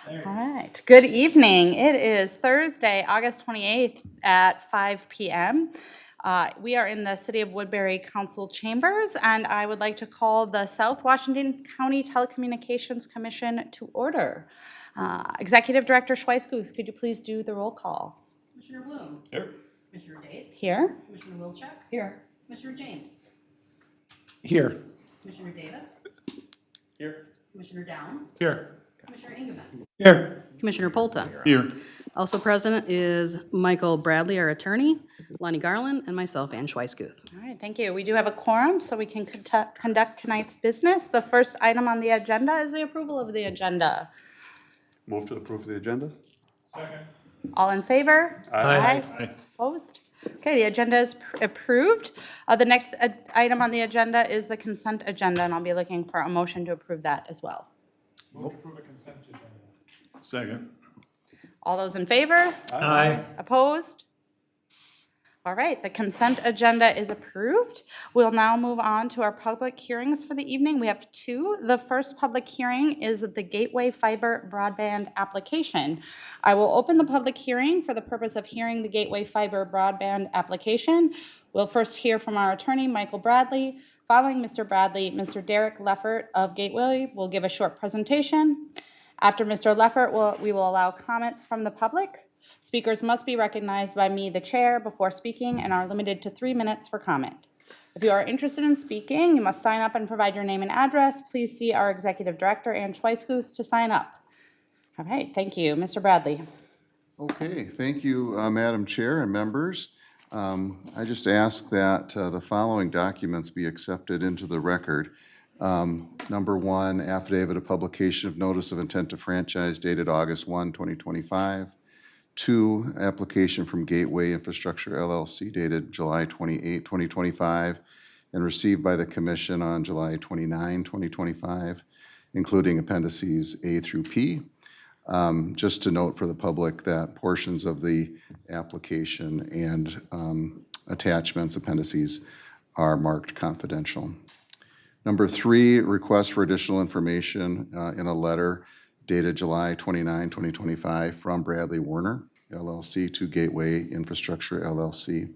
All right. Good evening. It is Thursday, August 28th at 5 p.m. We are in the City of Woodbury Council chambers, and I would like to call the South Washington County Telecommunications Commission to order. Executive Director Schweitz-Guth, could you please do the roll call? Commissioner Bloom. Here. Commissioner Date. Here. Commissioner Wilczek. Here. Commissioner James. Here. Commissioner Davis. Here. Commissioner Downs. Here. Commissioner Engelmann. Here. Commissioner Polta. Here. Also present is Michael Bradley, our attorney, Lonnie Garland, and myself, Ann Schweitz-Guth. All right, thank you. We do have a quorum, so we can conduct tonight's business. The first item on the agenda is the approval of the agenda. Move to approve the agenda? Second. All in favor? Aye. Opposed? Okay, the agenda is approved. The next item on the agenda is the consent agenda, and I'll be looking for a motion to approve that as well. Move to approve a consent agenda. Second. All those in favor? Aye. Opposed? All right, the consent agenda is approved. We'll now move on to our public hearings for the evening. We have two. The first public hearing is the Gateway Fiber Broadband application. I will open the public hearing for the purpose of hearing the Gateway Fiber Broadband application. We'll first hear from our attorney, Michael Bradley. Following Mr. Bradley, Mr. Derek Leffert of Gateway will give a short presentation. After Mr. Leffert, we will allow comments from the public. Speakers must be recognized by me, the chair, before speaking and are limited to 3 minutes for comment. If you are interested in speaking, you must sign up and provide your name and address. Please see our Executive Director, Ann Schweitz-Guth, to sign up. All right, thank you. Mr. Bradley. Okay, thank you, Madam Chair and members. I just ask that the following documents be accepted into the record. Number one, affidavit of publication of notice of intent to franchise dated August 1, 2025. Two, application from Gateway Infrastructure LLC dated July 28, 2025, and received by the Commission on July 29, 2025, including appendices A through P. Just to note for the public that portions of the application and attachments, appendices, are marked confidential. Number three, request for additional information in a letter dated July 29, 2025 from Bradley Werner, LLC, to Gateway Infrastructure, LLC.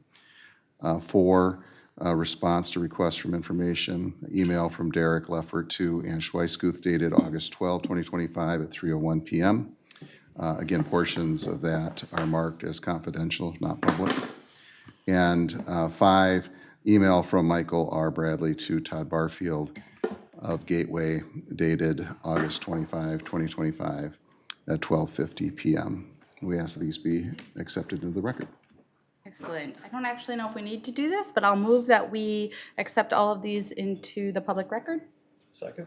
Four, response to request from information, email from Derek Leffert to Ann Schweitz-Guth dated August 12, 2025 at 3:01 p.m. Again, portions of that are marked as confidential, not public. And five, email from Michael R. Bradley to Todd Barfield of Gateway dated August 25, 2025 at 12:50 p.m. We ask that these be accepted into the record. Excellent. I don't actually know if we need to do this, but I'll move that we accept all of these into the public record. Second.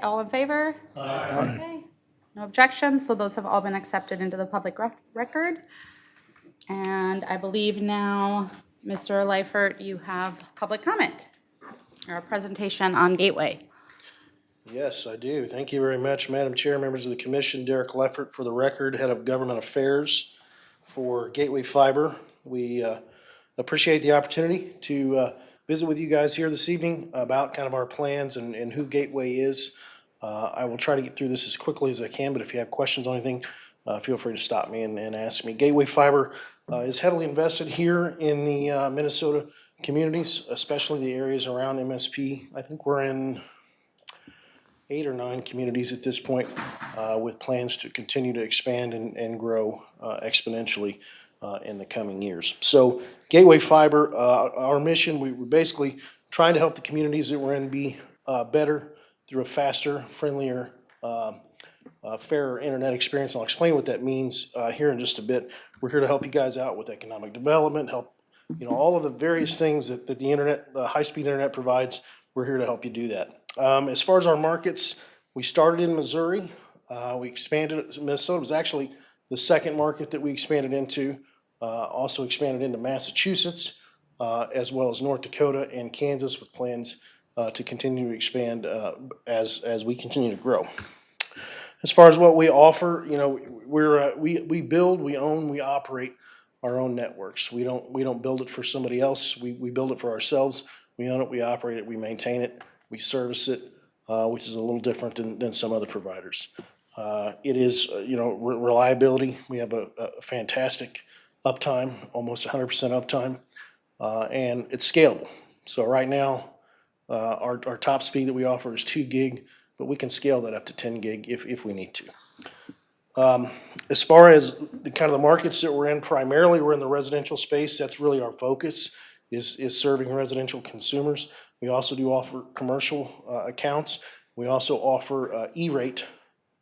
All in favor? Aye. Okay. No objections, so those have all been accepted into the public record. And I believe now, Mr. Leifert, you have public comment or a presentation on Gateway. Yes, I do. Thank you very much, Madam Chair, members of the Commission. Derek Leffert, for the record, Head of Government Affairs for Gateway Fiber. We appreciate the opportunity to visit with you guys here this evening about kind of our plans and who Gateway is. I will try to get through this as quickly as I can, but if you have questions on anything, feel free to stop me and ask me. Gateway Fiber is heavily invested here in the Minnesota communities, especially the areas around MSP. I think we're in 8 or 9 communities at this point, with plans to continue to expand and grow exponentially in the coming years. So Gateway Fiber, our mission, we're basically trying to help the communities that we're in be better through a faster, friendlier, fairer internet experience. I'll explain what that means here in just a bit. We're here to help you guys out with economic development, help all of the various things that the internet, high-speed internet provides. We're here to help you do that. As far as our markets, we started in Missouri. We expanded to Minnesota. It was actually the second market that we expanded into. Also expanded into Massachusetts, as well as North Dakota and Kansas, with plans to continue to expand as we continue to grow. As far as what we offer, we build, we own, we operate our own networks. We don't build it for somebody else. We build it for ourselves. We own it, we operate it, we maintain it, we service it, which is a little different than some other providers. It is, reliability. We have a fantastic uptime, almost 100% uptime, and it's scalable. So right now, our top speed that we offer is 2 gig, but we can scale that up to 10 gig if we need to. As far as the kind of the markets that we're in, primarily we're in the residential space. That's really our focus is serving residential consumers. We also do offer commercial accounts. We also offer E-rate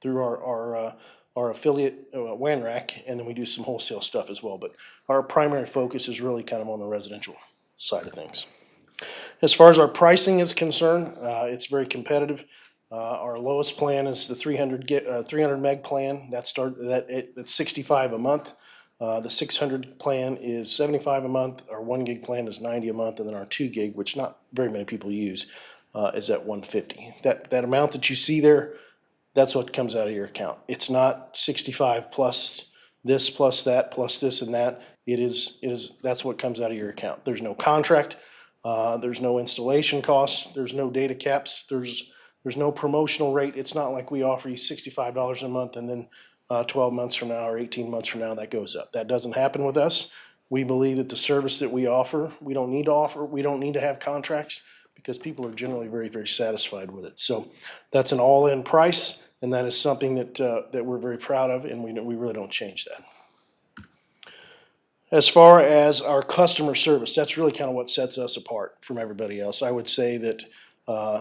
through our affiliate WANRAC, and then we do some wholesale stuff as well. But our primary focus is really kind of on the residential side of things. As far as our pricing is concerned, it's very competitive. Our lowest plan is the 300 meg plan. That's $65 a month. The 600 plan is $75 a month. Our 1 gig plan is $90 a month, and then our 2 gig, which not very many people use, is at $150. That amount that you see there, that's what comes out of your account. It's not 65 plus this, plus that, plus this and that. That's what comes out of your account. There's no contract. There's no installation costs. There's no data caps. There's no promotional rate. It's not like we offer you $65 a month and then 12 months from now or 18 months from now that goes up. That doesn't happen with us. We believe that the service that we offer, we don't need to have contracts because people are generally very, very satisfied with it. So that's an all-in price, and that is something that we're very proud of, and we really don't change that. As far as our customer service, that's really kind of what sets us apart from everybody else. I would say that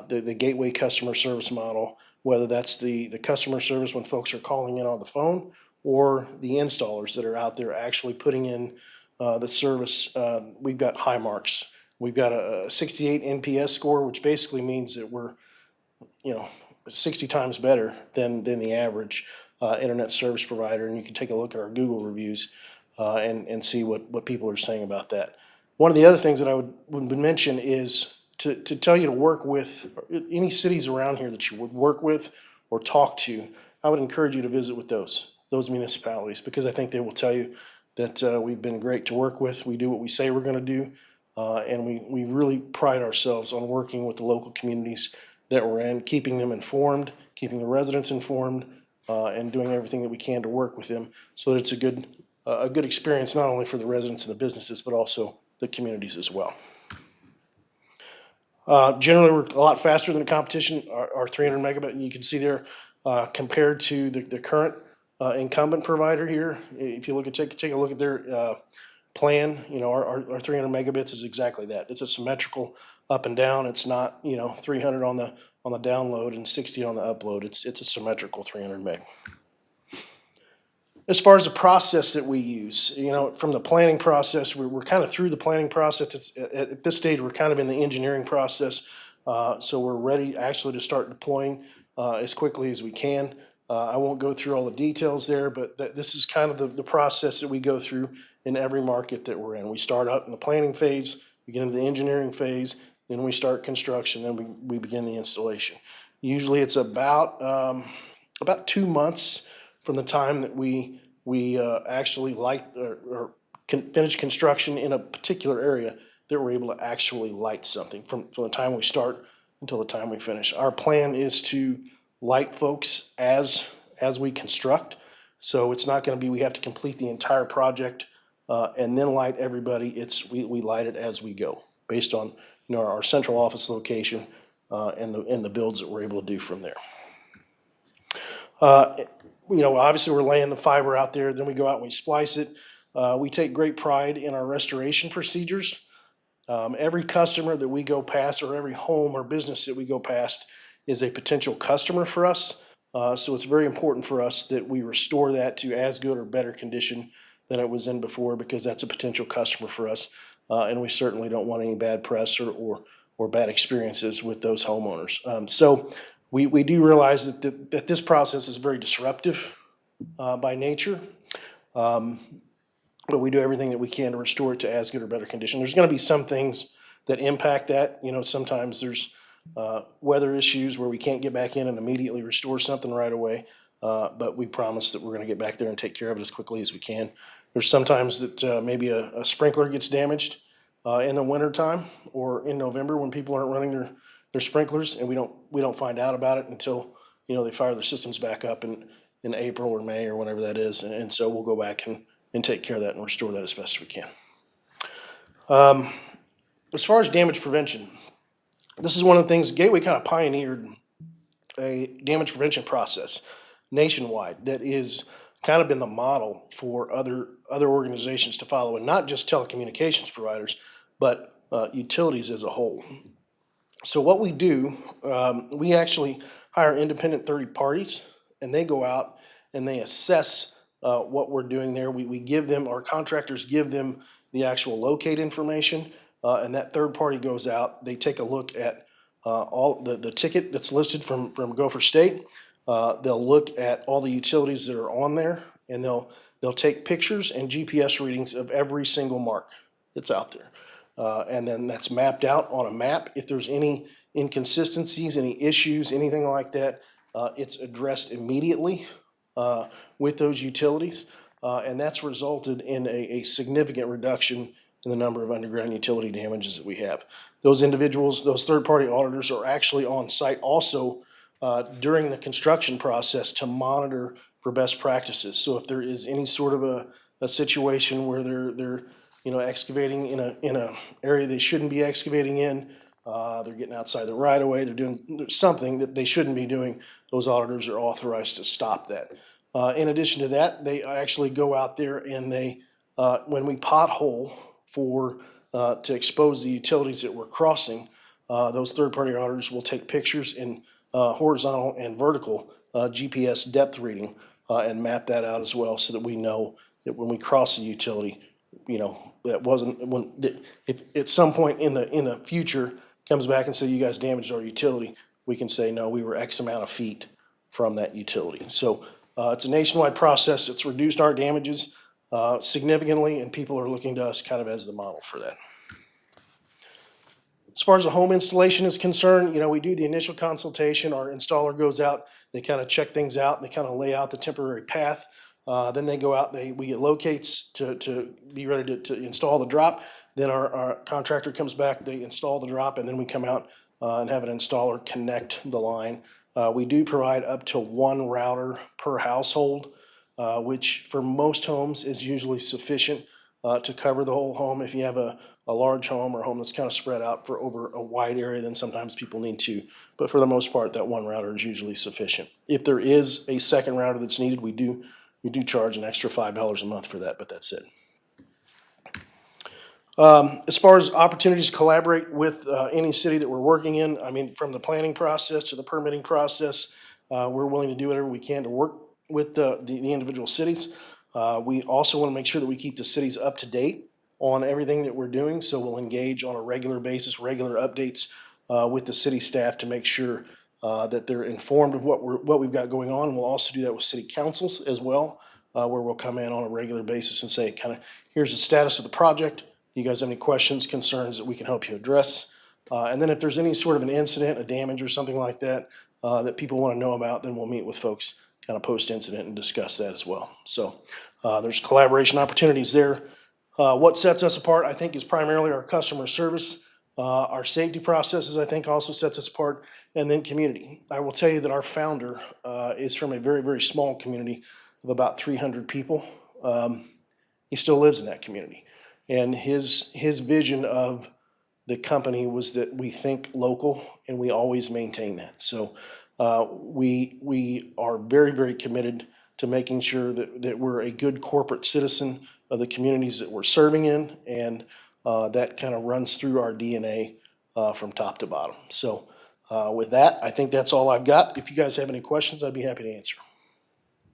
the Gateway customer service model, whether that's the customer service when folks are calling in on the phone or the installers that are out there actually putting in the service, we've got high marks. We've got a 68 NPS score, which basically means that we're 60 times better than the average internet service provider. And you can take a look at our Google reviews and see what people are saying about that. One of the other things that I would mention is to tell you to work with any cities around here that you would work with or talk to. I would encourage you to visit with those municipalities, because I think they will tell you that we've been great to work with. We do what we say we're going to do, and we really pride ourselves on working with the local communities that we're in, keeping them informed, keeping the residents informed, and doing everything that we can to work with them so that it's a good experience not only for the residents and the businesses, but also the communities as well. Generally, we're a lot faster than the competition. Our 300 megabit, and you can see there, compared to the current incumbent provider here. If you take a look at their plan, our 300 megabits is exactly that. It's a symmetrical up and down. It's not 300 on the download and 60 on the upload. It's a symmetrical 300 meg. As far as the process that we use, from the planning process, we're kind of through the planning process. At this stage, we're kind of in the engineering process, so we're ready actually to start deploying as quickly as we can. I won't go through all the details there, but this is kind of the process that we go through in every market that we're in. We start out in the planning phase, we get into the engineering phase, then we start construction, then we begin the installation. Usually it's about 2 months from the time that we actually light or finish construction in a particular area that we're able to actually light something from the time we start until the time we finish. Our plan is to light folks as we construct, so it's not going to be we have to complete the entire project and then light everybody. We light it as we go based on our central office location and the builds that we're able to do from there. Obviously we're laying the fiber out there, then we go out and we splice it. We take great pride in our restoration procedures. Every customer that we go past, or every home or business that we go past, is a potential customer for us. So it's very important for us that we restore that to as good or better condition than it was in before, because that's a potential customer for us. And we certainly don't want any bad press or bad experiences with those homeowners. So we do realize that this process is very disruptive by nature, but we do everything that we can to restore it to as good or better condition. There's going to be some things that impact that. Sometimes there's weather issues where we can't get back in and immediately restore something right away, but we promise that we're going to get back there and take care of it as quickly as we can. There's sometimes that maybe a sprinkler gets damaged in the wintertime or in November when people aren't running their sprinklers, and we don't find out about it until they fire their systems back up in April or May or whenever that is. And so we'll go back and take care of that and restore that as best as we can. As far as damage prevention, this is one of the things, Gateway kind of pioneered a damage prevention process nationwide that is kind of been the model for other organizations to follow, and not just telecommunications providers, but utilities as a whole. So what we do, we actually hire independent third parties, and they go out and they assess what we're doing there. We give them, our contractors give them the actual locate information, and that third party goes out. They take a look at all the ticket that's listed from Gopher State. They'll look at all the utilities that are on there, and they'll take pictures and GPS readings of every single mark that's out there. And then that's mapped out on a map. If there's any inconsistencies, any issues, anything like that, it's addressed immediately with those utilities. And that's resulted in a significant reduction in the number of underground utility damages that we have. Those individuals, those third-party auditors are actually on site also during the construction process to monitor for best practices. So if there is any sort of a situation where they're excavating in a area they shouldn't be excavating in, they're getting outside the right of way, they're doing something that they shouldn't be doing, those auditors are authorized to stop that. In addition to that, they actually go out there and they, when we pothole to expose the utilities that we're crossing, those third-party auditors will take pictures in horizontal and vertical GPS depth reading and map that out as well, so that we know that when we cross the utility, that wasn't if at some point in the future comes back and say you guys damaged our utility, we can say no, we were X amount of feet from that utility. So it's a nationwide process. It's reduced our damages significantly, and people are looking to us kind of as the model for that. As far as the home installation is concerned, we do the initial consultation. Our installer goes out, they kind of check things out, and they kind of lay out the temporary path. Then they go out, we get locates to be ready to install the drop. Then our contractor comes back, they install the drop, and then we come out and have an installer connect the line. We do provide up to one router per household, which for most homes is usually sufficient to cover the whole home. If you have a large home or a home that's kind of spread out for over a wide area, then sometimes people need two. But for the most part, that one router is usually sufficient. If there is a second router that's needed, we do charge an extra $5 a month for that, but that's it. As far as opportunities to collaborate with any city that we're working in, from the planning process to the permitting process, we're willing to do whatever we can to work with the individual cities. We also want to make sure that we keep the cities up to date on everything that we're doing, so we'll engage on a regular basis, regular updates with the city staff to make sure that they're informed of what we've got going on. We'll also do that with city councils as well, where we'll come in on a regular basis and say, kind of, here's the status of the project. You guys have any questions, concerns that we can help you address? And then if there's any sort of an incident, a damage or something like that, that people want to know about, then we'll meet with folks kind of post-incident and discuss that as well. So there's collaboration opportunities there. What sets us apart, I think, is primarily our customer service. Our safety processes, I think, also sets us apart, and then community. I will tell you that our founder is from a very, very small community of about 300 people. He still lives in that community. And his vision of the company was that we think local, and we always maintain that. So we are very, very committed to making sure that we're a good corporate citizen of the communities that we're serving in, and that kind of runs through our DNA from top to bottom. So with that, I think that's all I've got. If you guys have any questions, I'd be happy to answer.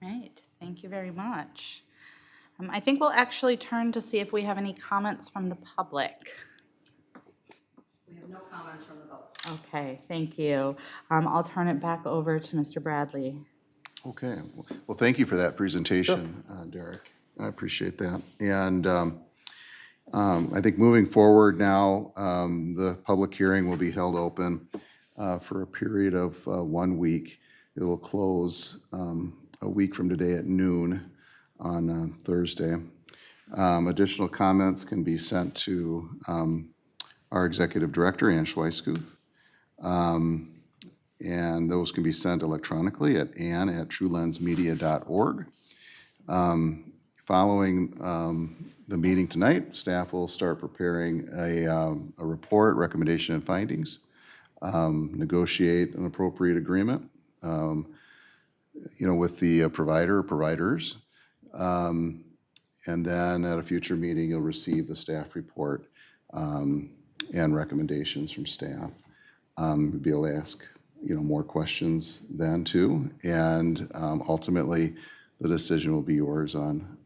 Right, thank you very much. I think we'll actually turn to see if we have any comments from the public. We have no comments from the public. Okay, thank you. I'll turn it back over to Mr. Bradley. Okay, well, thank you for that presentation, Derek. I appreciate that. And I think moving forward now, the public hearing will be held open for a period of 1 week. It will close a week from today at noon on Thursday. Additional comments can be sent to our Executive Director, Ann Schweiskuth. and those can be sent electronically at ann@truelensmedia.org. Following the meeting tonight, staff will start preparing a report, recommendation, and findings, negotiate an appropriate agreement, with the provider or providers. And then at a future meeting, you'll receive the staff report and recommendations from staff. You'll be able to ask, more questions then too. And ultimately, the decision will be yours on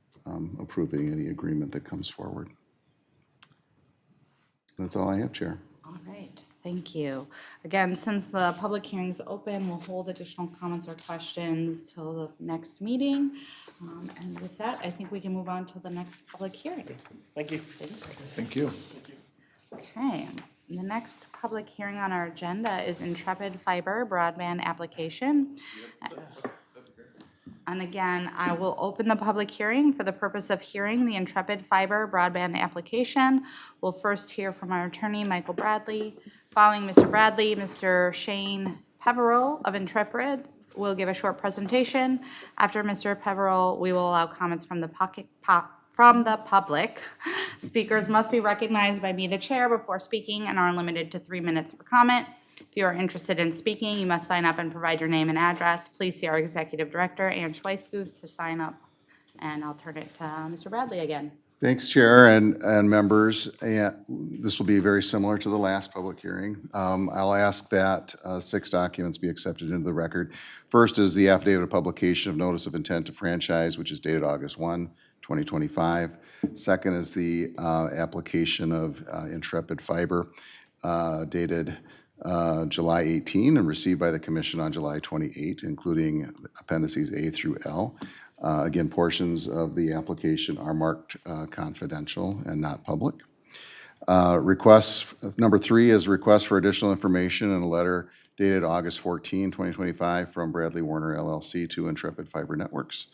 approving any agreement that comes forward. That's all I have, Chair. All right, thank you. Again, since the public hearing is open, we'll hold additional comments or questions till the next meeting. And with that, I think we can move on to the next public hearing. Thank you. Thank you. Okay, the next public hearing on our agenda is Intrepid Fiber Broadband Application. And again, I will open the public hearing for the purpose of hearing the Intrepid Fiber Broadband application. We'll first hear from our attorney, Michael Bradley. Following Mr. Bradley, Mr. Shane Peveril of Intrepid will give a short presentation. After Mr. Peveril, we will allow comments from the public. Speakers must be recognized by me, the chair, before speaking and are limited to 3 minutes for comment. If you are interested in speaking, you must sign up and provide your name and address. Please see our Executive Director, Ann Schweithguth, to sign up. And I'll turn it to Mr. Bradley again. Thanks, Chair and members. This will be very similar to the last public hearing. I'll ask that 6 documents be accepted into the record. First is the affidavit of publication of notice of intent to franchise, which is dated August 1, 2025. Second is the application of Intrepid Fiber dated July 18 and received by the Commission on July 28, including appendices A through L. Again, portions of the application are marked confidential and not public. Number 3 is request for additional information in a letter dated August 14, 2025 from Bradley Warner LLC to Intrepid Fiber Networks.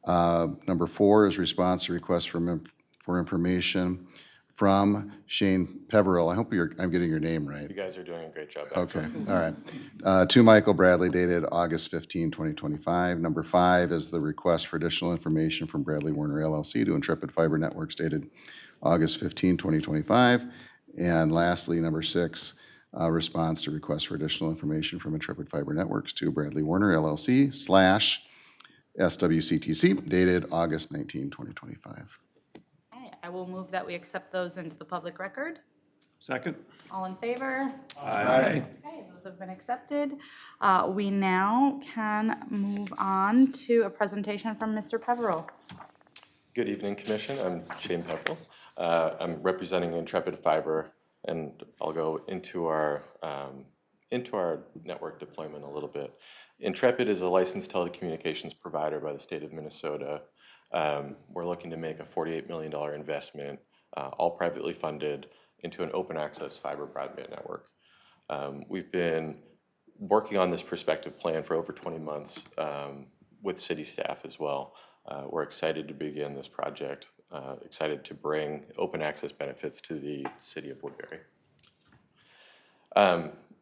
Number 4 is response to request for information from Shane Peveril. I hope I'm getting your name right. You guys are doing a great job. Okay, all right. To Michael Bradley dated August 15, 2025. Number 5 is the request for additional information from Bradley Warner LLC to Intrepid Fiber Networks dated August 15, 2025. And lastly, number 6, response to request for additional information from Intrepid Fiber Networks to Bradley Warner LLC / SWCTC dated August 19, 2025. Okay, I will move that we accept those into the public record. Second? All in favor? Aye. Okay, those have been accepted. We now can move on to a presentation from Mr. Peveril. Good evening, Commission. I'm Shane Peveril. I'm representing Intrepid Fiber, and I'll go into our network deployment a little bit. Intrepid is a licensed telecommunications provider by the state of Minnesota. We're looking to make a $48 million investment, all privately funded, into an open access fiber broadband network. We've been working on this prospective plan for over 20 months with city staff as well. We're excited to begin this project, excited to bring open access benefits to the city of Woodbury.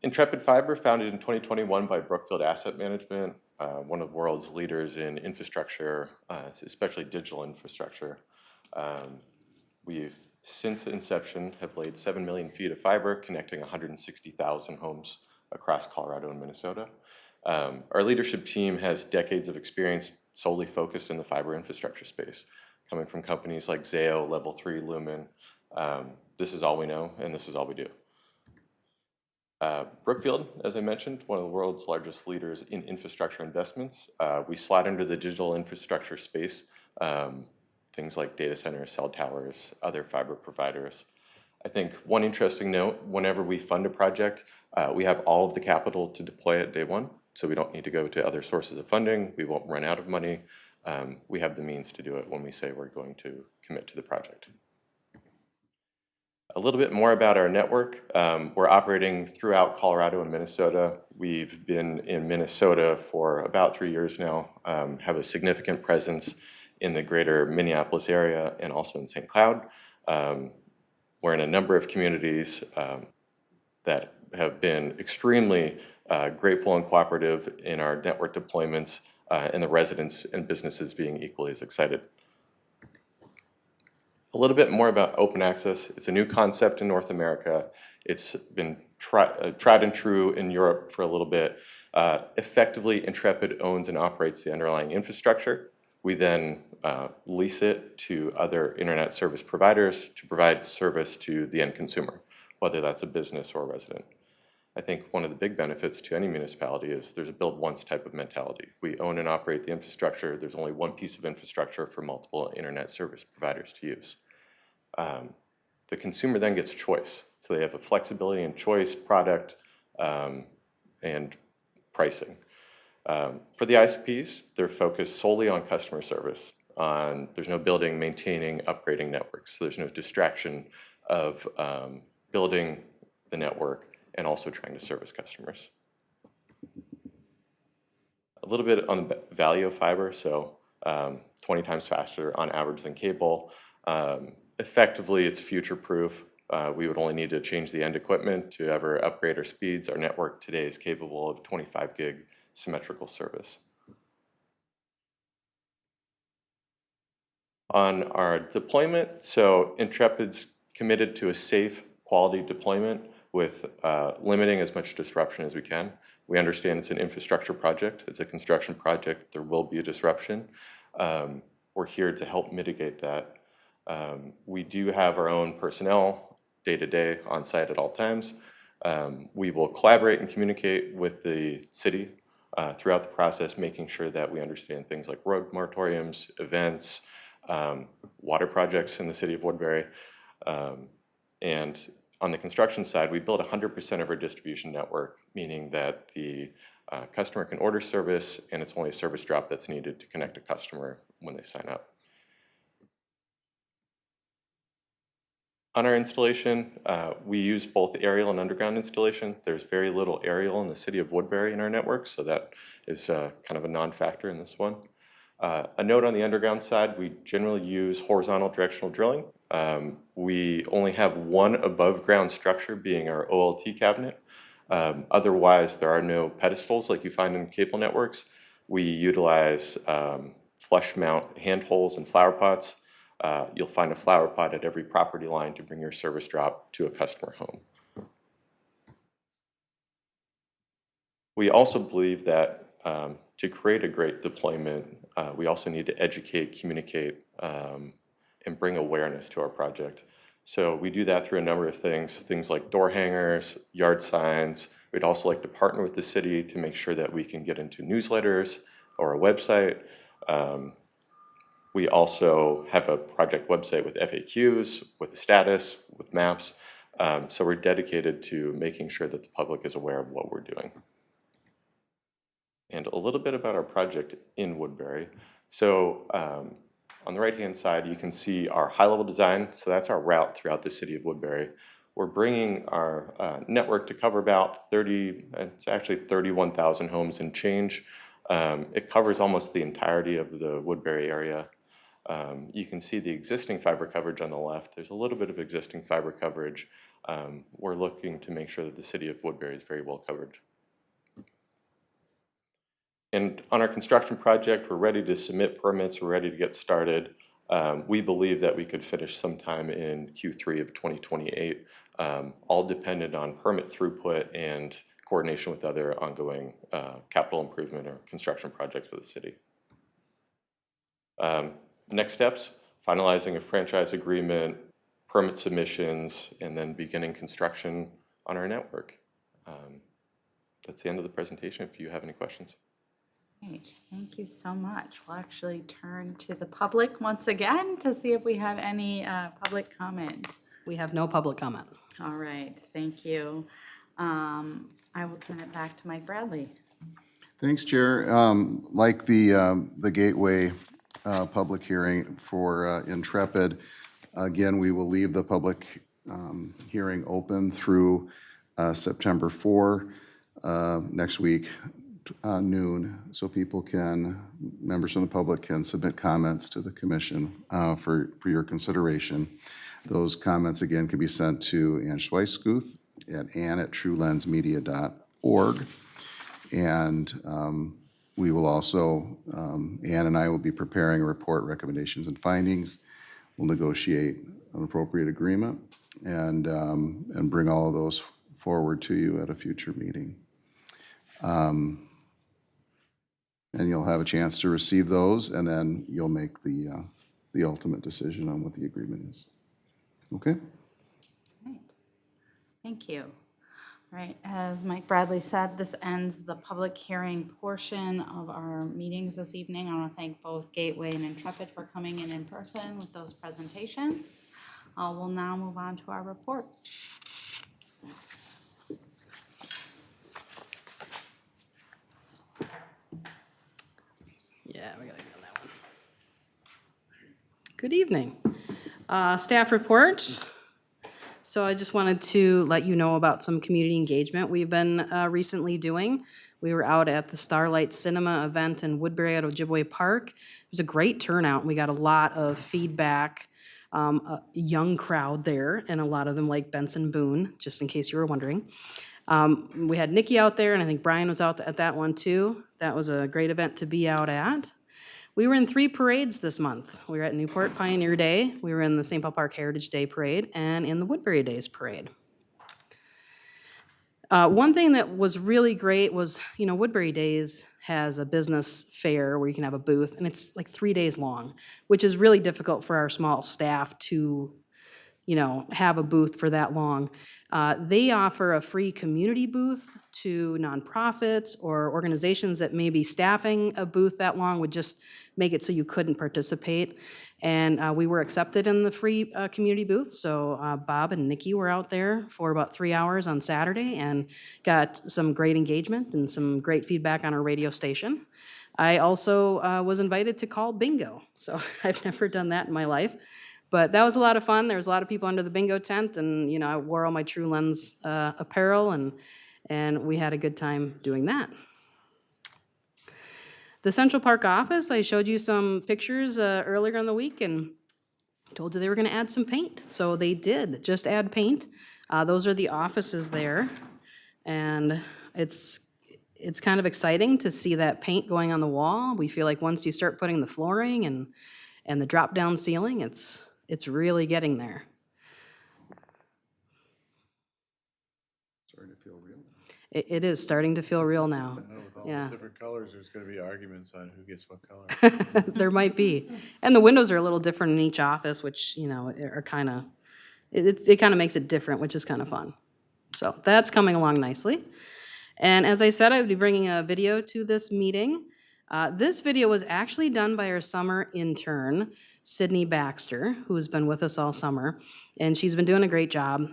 Intrepid Fiber, founded in 2021 by Brookfield Asset Management, one of the world's leaders in infrastructure, especially digital infrastructure. We've, since inception, have laid 7 million feet of fiber, connecting 160,000 homes across Colorado and Minnesota. Our leadership team has decades of experience solely focused in the fiber infrastructure space, coming from companies like Zayo, Level 3, Lumen. This is all we know, and this is all we do. Brookfield, as I mentioned, one of the world's largest leaders in infrastructure investments. We slide under the digital infrastructure space, things like data centers, cell towers, other fiber providers. I think one interesting note, whenever we fund a project, we have all of the capital to deploy at day one, so we don't need to go to other sources of funding. We won't run out of money. We have the means to do it when we say we're going to commit to the project. A little bit more about our network. We're operating throughout Colorado and Minnesota. We've been in Minnesota for about 3 years now, have a significant presence in the greater Minneapolis area and also in St. Cloud. We're in a number of communities that have been extremely grateful and cooperative in our network deployments, and the residents and businesses being equally as excited. A little bit more about open access. It's a new concept in North America. It's been tried and true in Europe for a little bit. Effectively, Intrepid owns and operates the underlying infrastructure. We then lease it to other internet service providers to provide service to the end consumer, whether that's a business or a resident. I think one of the big benefits to any municipality is there's a build once type of mentality. We own and operate the infrastructure. There's only one piece of infrastructure for multiple internet service providers to use. The consumer then gets choice. So they have a flexibility in choice, product, and pricing. For the ISPs, they're focused solely on customer service. There's no building, maintaining, upgrading networks. So there's no distraction of building the network and also trying to service customers. A little bit on the value of fiber. So 20 times faster on average than cable. Effectively, it's future-proof. We would only need to change the end equipment to ever upgrade our speeds. Our network today is capable of 25 gig symmetrical service. On our deployment, so Intrepid's committed to a safe, quality deployment with limiting as much disruption as we can. We understand it's an infrastructure project. It's a construction project. There will be a disruption. We're here to help mitigate that. We do have our own personnel day-to-day on site at all times. We will collaborate and communicate with the city throughout the process, making sure that we understand things like road moratoriums, events, water projects in the city of Woodbury. And on the construction side, we build 100% of our distribution network, meaning that the customer can order service and it's only a service drop that's needed to connect a customer when they sign up. On our installation, we use both aerial and underground installation. There's very little aerial in the city of Woodbury in our network, so that is kind of a non-factor in this one. A note on the underground side, we generally use horizontal directional drilling. We only have one above ground structure, being our OLT cabinet. Otherwise, there are no pedestals like you find in cable networks. We utilize flush mount handholds and flower pots. You'll find a flower pot at every property line to bring your service drop to a customer home. We also believe that to create a great deployment, we also need to educate, communicate, and bring awareness to our project. So we do that through a number of things like door hangers, yard signs. We'd also like to partner with the city to make sure that we can get into newsletters or a website. We also have a project website with FAQs, with the status, with maps. So we're dedicated to making sure that the public is aware of what we're doing. And a little bit about our project in Woodbury. So on the right-hand side, you can see our high-level design. So that's our route throughout the city of Woodbury. We're bringing our network to cover about 31,000 homes and change. It covers almost the entirety of the Woodbury area. You can see the existing fiber coverage on the left. There's a little bit of existing fiber coverage. We're looking to make sure that the city of Woodbury is very well covered. And on our construction project, we're ready to submit permits. We're ready to get started. We believe that we could finish sometime in Q3 of 2028, all dependent on permit throughput and coordination with other ongoing capital improvement or construction projects for the city. Next steps, finalizing a franchise agreement, permit submissions, and then beginning construction on our network. That's the end of the presentation if you have any questions. Great, thank you so much. We'll actually turn to the public once again to see if we have any public comment. We have no public comment. All right, thank you. I will turn it back to Mike Bradley. Thanks, Chair. Like the Gateway public hearing for Intrepid, again, we will leave the public hearing open through September 4 next week, noon, so members from the public can submit comments to the commission for your consideration. Those comments, again, can be sent to Ann Schweisguth at ann@truelensmedia.org. And we will also, Ann and I will be preparing a report, recommendations and findings. We'll negotiate an appropriate agreement and bring all of those forward to you at a future meeting. And you'll have a chance to receive those, and then you'll make the ultimate decision on what the agreement is. Okay? Right. Thank you. All right, as Mike Bradley said, this ends the public hearing portion of our meetings this evening. I want to thank both Gateway and Intrepid for coming in person with those presentations. We'll now move on to our reports. Yeah, we gotta get on that one. Good evening. Staff report. So I just wanted to let you know about some community engagement we've been recently doing. We were out at the Starlight Cinema event in Woodbury at Ojibwe Park. It was a great turnout. We got a lot of feedback, a young crowd there, and a lot of them like Benson Boone, just in case you were wondering. We had Nikki out there, and I think Brian was out at that one too. That was a great event to be out at. We were in 3 parades this month. We were at Newport Pioneer Day, we were in the St. Paul Park Heritage Day Parade, and in the Woodbury Days Parade. One thing that was really great was, Woodbury Days has a business fair where you can have a booth, and it's like 3 days long, which is really difficult for our small staff to have a booth for that long. They offer a free community booth to nonprofits or organizations that may be staffing a booth that long, would just make it so you couldn't participate. And we were accepted in the free community booth, so Bob and Nikki were out there for about 3 hours on Saturday and got some great engagement and some great feedback on our radio station. I also was invited to call bingo, so I've never done that in my life. But that was a lot of fun. There was a lot of people under the bingo tent, and I wore all my TrueLens apparel, and we had a good time doing that. The Central Park office, I showed you some pictures earlier in the week and told you they were going to add some paint. So they did just add paint. Those are the offices there, and it's kind of exciting to see that paint going on the wall. We feel like once you start putting the flooring and the drop-down ceiling, it's really getting there. Starting to feel real. It is starting to feel real now. I know with all Yeah. the different colors, there's gonna be arguments on who gets what color. There might be. And the windows are a little different in each office, which, are kind of, it kind of makes it different, which is kind of fun. So that's coming along nicely. And as I said, I would be bringing a video to this meeting. This video was actually done by our summer intern, Sydney Baxter, who's been with us all summer, and she's been doing a great job.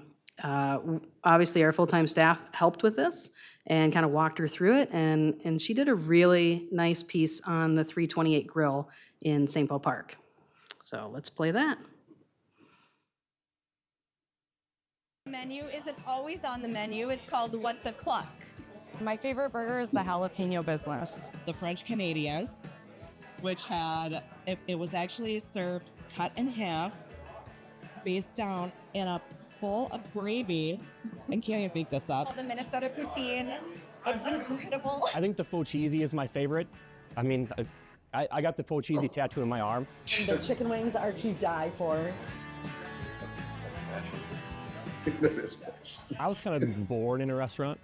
Obviously, our full-time staff helped with this and kind of walked her through it, and she did a really nice piece on the 328 grill in St. Paul Park. So let's play that. Menu isn't always on the menu. It's called What the Cluck. My favorite burger is the jalapeno business. The French Canadian, which had, it was actually served cut in half, face down in a bowl of gravy. I can't even make this up. The Minnesota poutine, it's incredible. I think the faux cheesy is my favorite. I mean, I got the faux cheesy tattoo in my arm. The chicken wings are to die for. That is much. I was kind of born in a restaurant.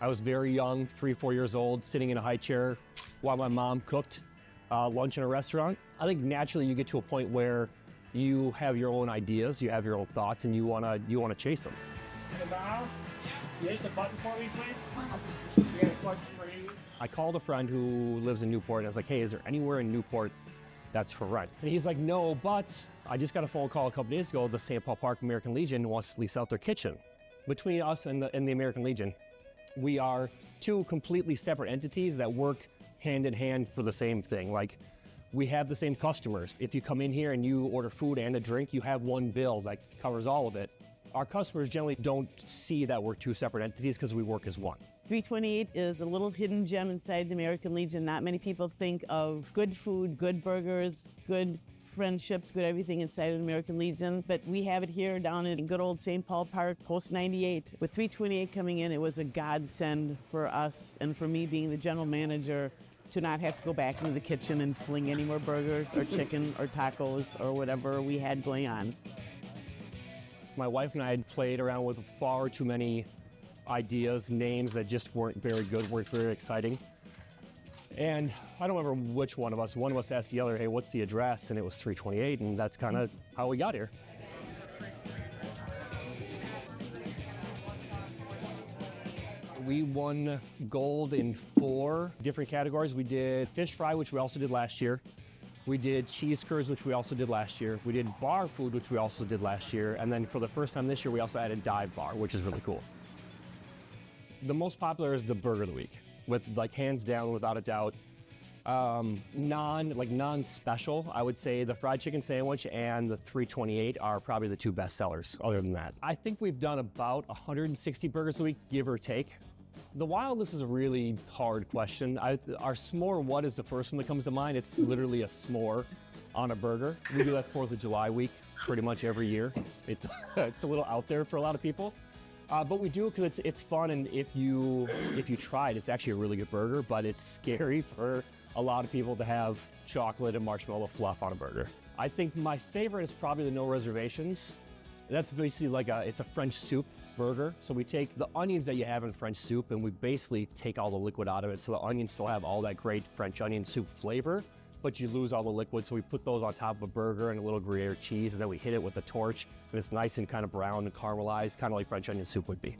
I was very young, 3 or 4 years old, sitting in a high chair while my mom cooked lunch in a restaurant. I think naturally you get to a point where you have your own ideas, you have your own thoughts, and you wanna chase them. I called a friend who lives in Newport, and I was like, hey, is there anywhere in Newport that's for rent? And he's like, no, but I just got a phone call a couple days ago. The St. Paul Park American Legion wants to lease out their kitchen. Between us and the American Legion, we are 2 completely separate entities that work hand in hand for the same thing. Like, we have the same customers. If you come in here and you order food and a drink, you have one bill that covers all of it. Our customers generally don't see that we're 2 separate entities because we work as one. 328 is a little hidden gem inside the American Legion. Not many people think of good food, good burgers, good friendships, good everything inside of the American Legion. But we have it here down in good old St. Paul Park, post 98. With 328 coming in, it was a godsend for us and for me being the general manager to not have to go back into the kitchen and fling any more burgers or chicken or tacos or whatever we had going on. My wife and I had played around with far too many ideas, names that just weren't very good, weren't very exciting. And I don't remember which one of us asked the other, hey, what's the address? And it was 328, and that's kind of how we got here. We won gold in 4 different categories. We did fish fry, which we also did last year. We did cheese curds, which we also did last year. We did bar food, which we also did last year. And then for the first time this year, we also added dive bar, which is really cool. The most popular is the burger of the week, with like hands down, without a doubt. Non-special, I would say the fried chicken sandwich and the 328 are probably the 2 best sellers other than that. I think we've done about 160 burgers a week, give or take. The wildness is a really hard question. Our s'more what is the first one that comes to mind? It's literally a s'more on a burger. We do that 4th of July week pretty much every year. It's a little out there for a lot of people. But we do it because it's fun, and if you try it, it's actually a really good burger, but it's scary for a lot of people to have chocolate and marshmallow fluff on a burger. I think my favorite is probably the no reservations. That's basically like it's a French soup burger. So we take the onions that you have in French soup and we basically take all the liquid out of it, so the onions still have all that great French onion soup flavor, but you lose all the liquid. So we put those on top of a burger and a little Gruyere cheese, and then we hit it with a torch, and it's nice and kind of brown and caramelized, kind of like French onion soup would be.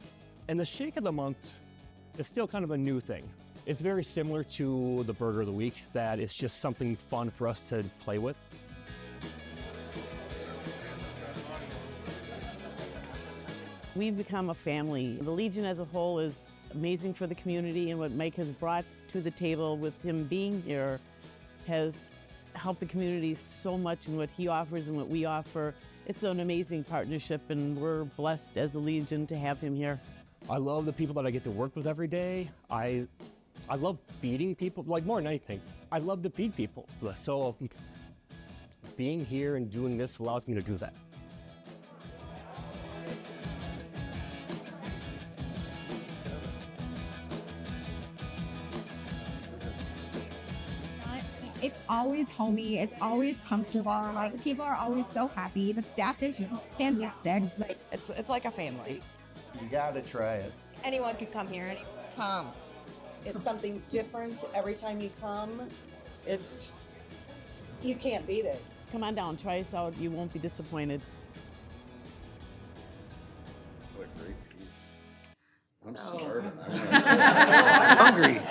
And the shake of the month is still kind of a new thing. It's very similar to the burger of the week, that it's just something fun for us to play with. We've become a family. The Legion as a whole is amazing for the community, and what Mike has brought to the table with him being here has helped the community so much in what he offers and what we offer. It's an amazing partnership, and we're blessed as a Legion to have him here. I love the people that I get to work with every day. I love feeding people, like more than anything. I love to feed people. So being here and doing this allows me to do that. It's always homey. It's always comfortable. Like, the people are always so happy. The staff is fantastic. Like, It's like a family. You gotta try it. Anyone can come here. Come. It's something different every time you come. You can't beat it. Come on down, try us out. You won't be disappointed. What a great piece. I'm starving. I'm hungry.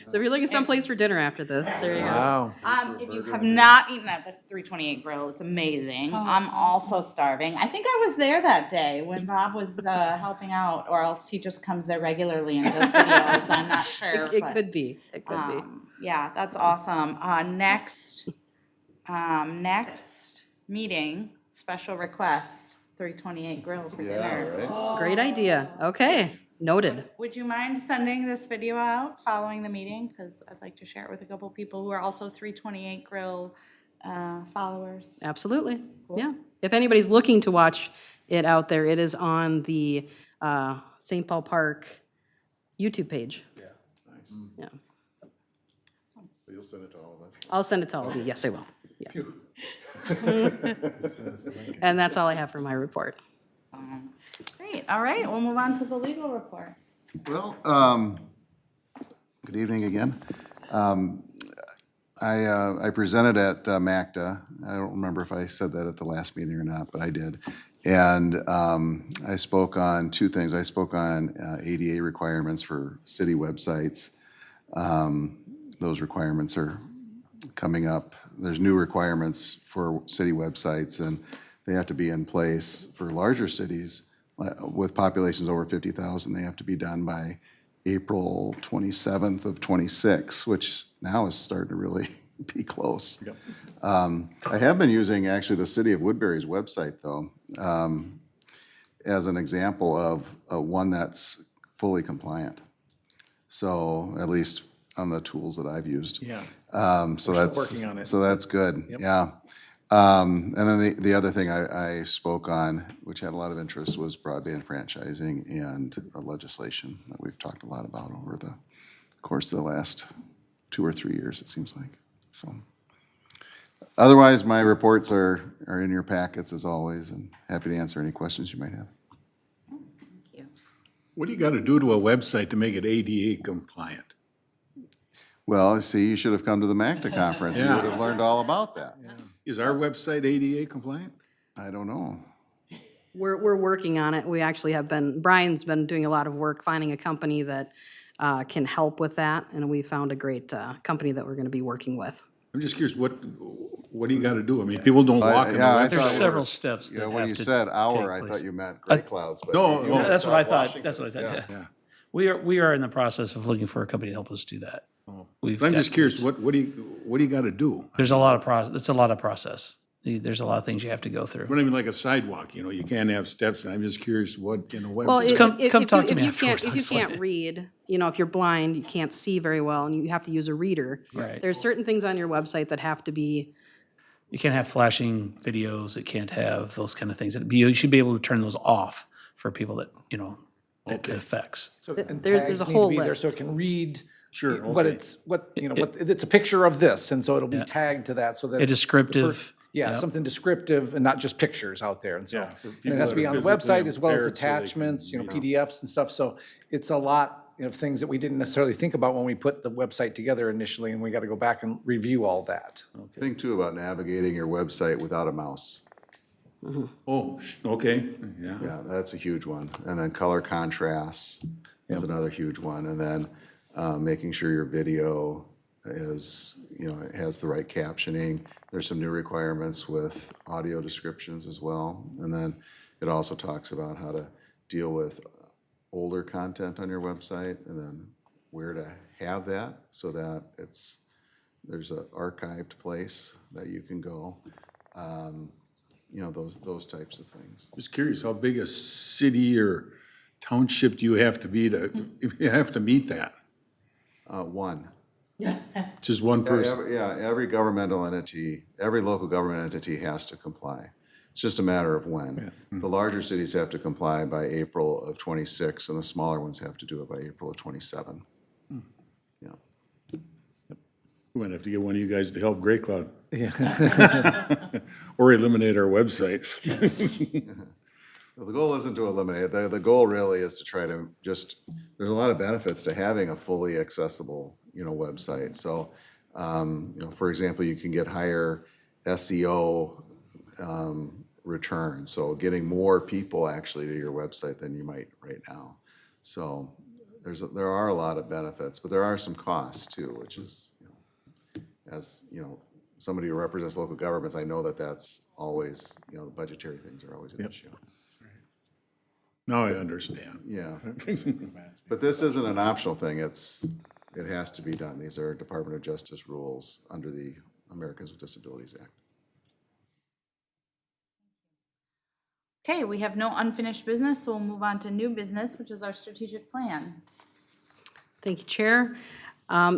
So if you're looking someplace for dinner after this, there you go. Wow. If you have not eaten at the 328 Grill, it's amazing. I'm also starving. I think I was there that day when Bob was helping out, or else he just comes there regularly and does videos. I'm not sure. It but, could be. It could be. Yeah, that's awesome. Next meeting, special request, 328 Grill for dinner. Right? Great idea. Okay, noted. Would you mind sending this video out following the meeting? Because I'd like to share it with a couple people who are also 328 Grill followers. Absolutely. Yeah. If anybody's looking to watch it out there, it is on the St. Paul Park YouTube page. Yeah. Nice. Yeah. So you'll send it to all of us? I'll send it to all of you. Yes, I will. Yes. And that's all I have for my report. Great. All right. We'll move on to the legal report. Well, good evening again. I presented at MACTA. I don't remember if I said that at the last meeting or not, but I did. And I spoke on 2 things. I spoke on ADA requirements for city websites. Those requirements are coming up. There's new requirements for city websites, and they have to be in place for larger cities with populations over 50,000. They have to be done by April 27th of 26, which now is starting to really be close. Yep. I have been using actually the City of Woodbury's website, though, as an example of one that's fully compliant. So at least on the tools that I've used. Yeah. So We're that's still working on it. So that's good. Yep. Yeah. And then the other thing I spoke on, which had a lot of interest, was broadband franchising and legislation that we've talked a lot about over the course of the last 2 or 3 years, it seems like. So, otherwise, my reports are in your packets as always, and happy to answer any questions you might have. What do you got to do to a website to make it ADA compliant? Well, see, you should have come to the MACTA conference. You Yeah. would have learned all about that. Is our website ADA compliant? I don't know. We're working on it. We actually have been, Brian's been doing a lot of work finding a company that can help with that, and we found a great company that we're going to be working with. I'm just curious, what do you got to do? I mean, people don't walk in the Yeah, I website. thought- There's several steps Yeah, that when have you to said hour, I take thought place. you meant Gray Clouds, but. No, you no. meant That's what I South thought. That's what I Washington's, thought. yeah. Yeah. We are in the process of looking for a company to help us do that. We've I'm got- just curious, what do you got to do? There's a lot of process. It's a lot of process. There's a lot of things you have to go through. What I mean, like a sidewalk, you can't have steps, and I'm just curious what in a Well, website. Come talk to me if you afterwards, can't, I'll if you explain can't it. read, if you're blind, you can't see very well, and you have to use a reader. Right. There's certain things on your website that have to be, You can't have flashing videos. It can't have those kind of things. You should be able to turn those off for people that, it affects. So, and there's tags a need to whole be there list. So it can read. Sure, What okay. it's a picture of this, and so it'll be tagged to that, so that. A descriptive. Yeah, yep. something descriptive and not just pictures out there, and so. Yeah, for And people it has that to be are on the physically website as well as impaired so they can attachments, read 'em. PDFs and stuff, so it's a lot of things that we didn't necessarily think about when we put the website together initially, and we got to go back and review all that. Think too about navigating your website without a mouse. Oh, okay, yeah. Yeah, that's a huge one. And then color contrast is another huge one. And then making sure your video is, it has the right captioning. There's some new requirements with audio descriptions as well. And then it also talks about how to deal with older content on your website and then where to have that so that there's an archived place that you can go. Those types of things. Just curious, how big a city or township do you have to be if you have to meet that? One. Just one person? Every governmental entity, every local government entity has to comply. It's just a matter of when. The larger cities have to comply by April of '26, and the smaller ones have to do it by April of '27. Yeah. We might have to get one of you guys to help Gray Cloud. Or eliminate our website. Well, the goal isn't to eliminate it. The goal really is to try to there's a lot of benefits to having a fully accessible, website. So, for example, you can get higher SEO returns. So getting more people actually to your website than you might right now. So there are a lot of benefits, but there are some costs too, which is, as, somebody who represents local governments, I know that's always, the budgetary things are always an issue. Now I understand. Yeah. But this isn't an optional thing. It has to be done. These are Department of Justice rules under the Americans with Disabilities Act. Okay, we have no unfinished business, so we'll move on to new business, which is our strategic plan. thank you, Chair.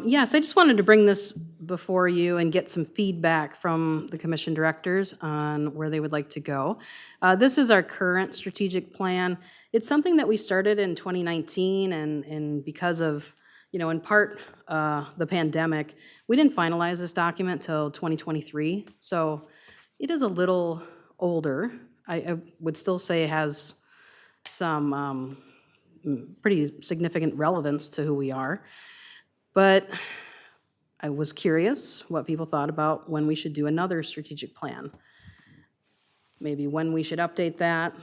Yes, I just wanted to bring this before you and get some feedback from the commission directors on where they would like to go. This is our current strategic plan. It's something that we started in 2019, and because of, in part, the pandemic, we didn't finalize this document till 2023. So it is a little older. I would still say it has some pretty significant relevance to who we are. But I was curious what people thought about when we should do another strategic plan. Maybe when we should update that.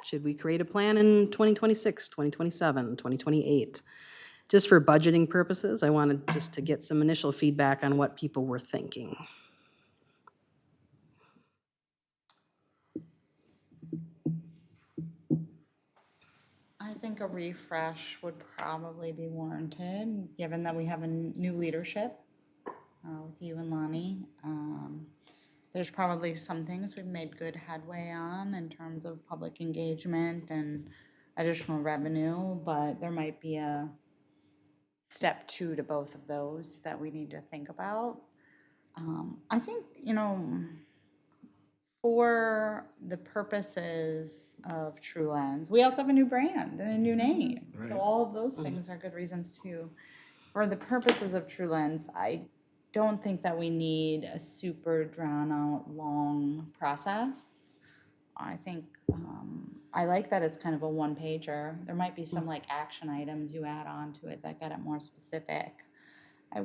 Should we create a plan in 2026, 2027, 2028? Just for budgeting purposes, I wanted just to get some initial feedback on what people were thinking. I think a refresh would probably be warranted, given that we have a new leadership with you and Lonnie. There's probably some things we've made good headway on in terms of public engagement and additional revenue, but there might be a step 2 to both of those that we need to think about. I think, for the purposes of TrueLens, we also have a new brand and a new name. So all of those things are good reasons too. For the purposes of TrueLens, I don't think that we need a super drawn out long process. I think I like that it's kind of a one pager. There might be some like action items you add on to it that get it more specific. I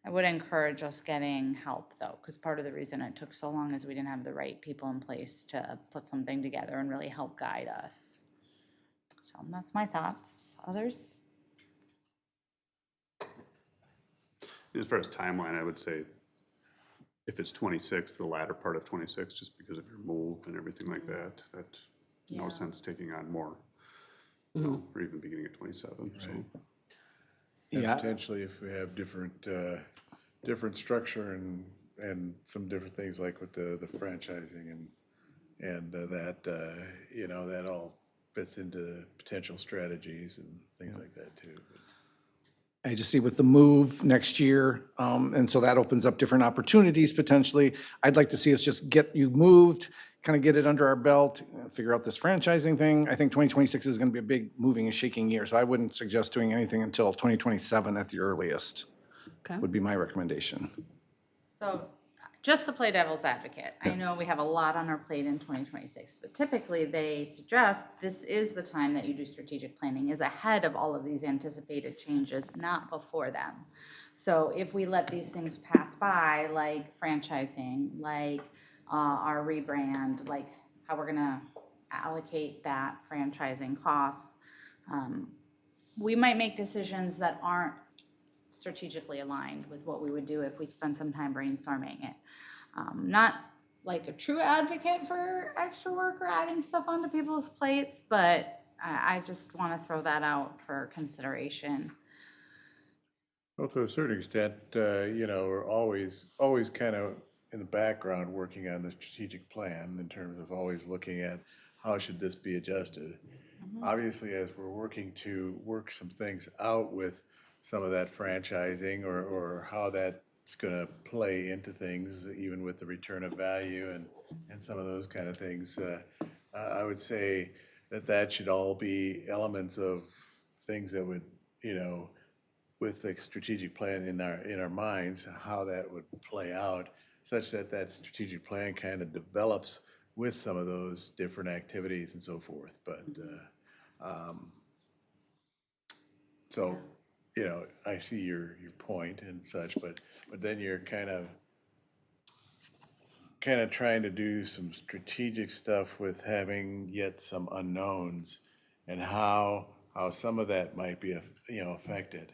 would encourage us getting help though, because part of the reason it took so long is we didn't have the right people in place to put something together and really help guide us. So that's my thoughts. Others? As far as timeline, I would say if it's 26, the latter part of 26, just because of your move and everything like that, no sense taking on more. No, or even beginning at 27, so. And potentially if we have different structure and some different things like with the franchising and that, that all fits into potential strategies and things like that too. I just see with the move next year, and so that opens up different opportunities potentially. I'd like to see us just get you moved, kind of get it under our belt, figure out this franchising thing. I think 2026 is going to be a big moving and shaking year, so I wouldn't suggest doing anything until 2027 at the earliest. Okay. Would be my recommendation. So just to play devil's advocate, I know we have a lot on our plate in 2026, but typically they suggest this is the time that you do strategic planning, is ahead of all of these anticipated changes, not before them. So if we let these things pass by, like franchising, like our rebrand, like how we're gonna allocate that franchising costs, we might make decisions that aren't strategically aligned with what we would do if we spend some time brainstorming it. Not like a true advocate for extra work or adding stuff onto people's plates, but I just want to throw that out for consideration. Well, to a certain extent, we're always kind of in the background working on the strategic plan in terms of always looking at how should this be adjusted. Obviously, as we're working to work some things out with some of that franchising or how that's going to play into things, even with the return of value and some of those kind of things, I would say that should all be elements of things that would, with the strategic plan in our minds, how that would play out, such that that strategic plan kind of develops with some of those different activities and so forth. But so, I see your point and such, but then you're kind of trying to do some strategic stuff with having yet some unknowns and how some of that might be, affected.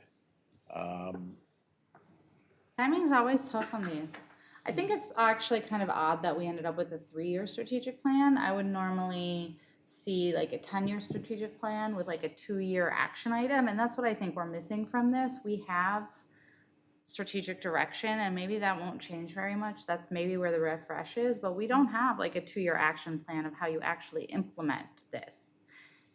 Timing's always tough on these. I think it's actually kind of odd that we ended up with a 3-year strategic plan. I would normally see like a 10-year strategic plan with like a 2-year action item, and that's what I think we're missing from this. We have strategic direction, and maybe that won't change very much. That's maybe where the refresh is, but we don't have like a 2-year action plan of how you actually implement this.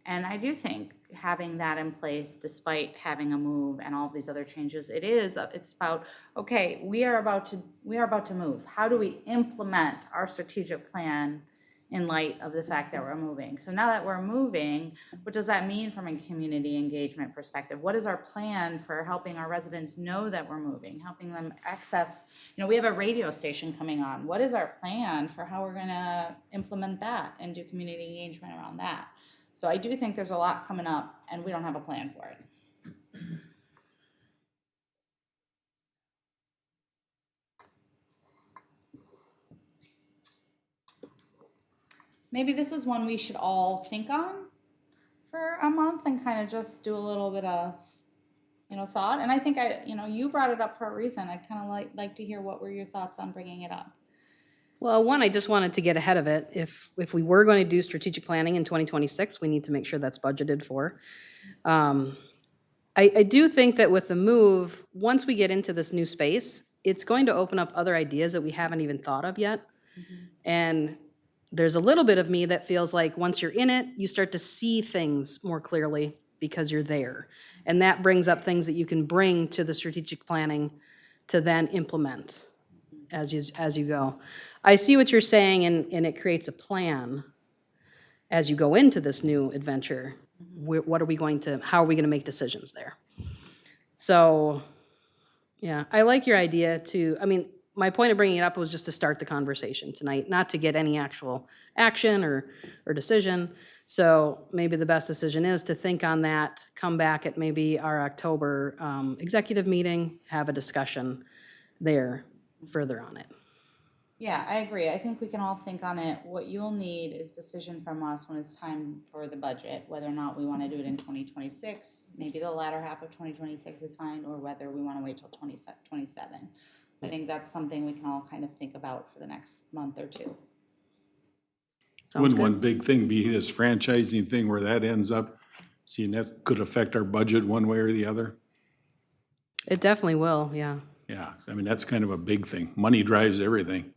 And I do think having that in place, despite having a move and all these other changes, it's about, okay, we are about to move. How do we implement our strategic plan in light of the fact that we're moving? So now that we're moving, what does that mean from a community engagement perspective? What is our plan for helping our residents know that we're moving, helping them access, we have a radio station coming on. What is our plan for how we're gonna implement that and do community engagement around that? So I do think there's a lot coming up, and we don't have a plan for it. Maybe this is one we should all think on for a month and kind of just do a little bit of, thought. And I think you brought it up for a reason. I'd kind of like to hear what were your thoughts on bringing it up. Well, one, I just wanted to get ahead of it. If we were going to do strategic planning in 2026, we need to make sure that's budgeted for. I do think that with the move, once we get into this new space, it's going to open up other ideas that we haven't even thought of yet. And there's a little bit of me that feels like once you're in it, you start to see things more clearly because you're there. And that brings up things that you can bring to the strategic planning to then implement as you go. I see what you're saying, and it creates a plan as you go into this new adventure. What are we going to, how are we going to make decisions there? So, yeah, I like your idea to, I mean, my point of bringing it up was just to start the conversation tonight, not to get any actual action or decision. So maybe the best decision is to think on that, come back at maybe our October executive meeting, have a discussion there further on it. Yeah, I agree. I think we can all think on it. What you'll need is decision from us when it's time for the budget, whether or not we want to do it in 2026, maybe the latter half of 2026 is fine, or whether we want to wait till 2027. I think that's something we can all kind of think about for the next month or two. Wouldn't one big thing be this franchising thing where that ends up, seeing that could affect our budget one way or the other? It definitely will, yeah. Yeah, I mean, that's kind of a big thing. Money drives everything,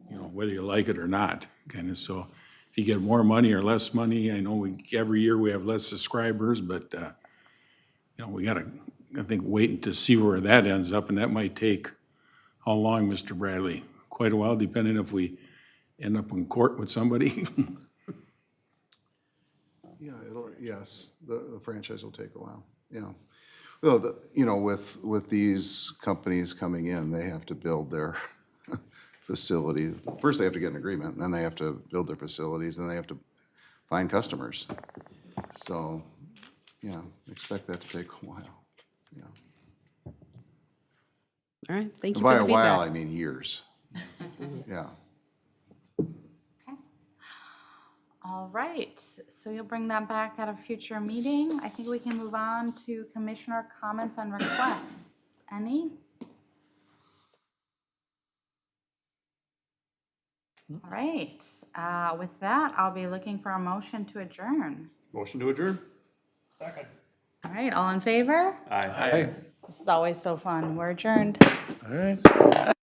you know, whether you like it or not, kind of. So if you get more money or less money, I know every year we have less subscribers, but, you know, we gotta, I think, wait to see where that ends up, and that might take, how long, Mr. Bradley? Quite a while, depending if we end up in court with somebody. Yeah, yes, the franchise will take a while, yeah. Well, you know, with these companies coming in, they have to build their facilities. First, they have to get an agreement, and then they have to build their facilities, and they have to find customers. So, yeah, expect that to take a while, yeah. All right, thank you By for the a while, feedback. I mean years. Yeah. All right, so you'll bring that back at a future meeting. I think we can move on to commissioner comments and requests. Any? All right, with that, I'll be looking for a motion to adjourn. Motion to adjourn? Second. All right, all in favor? Aye. This is always so fun. We're adjourned. All right.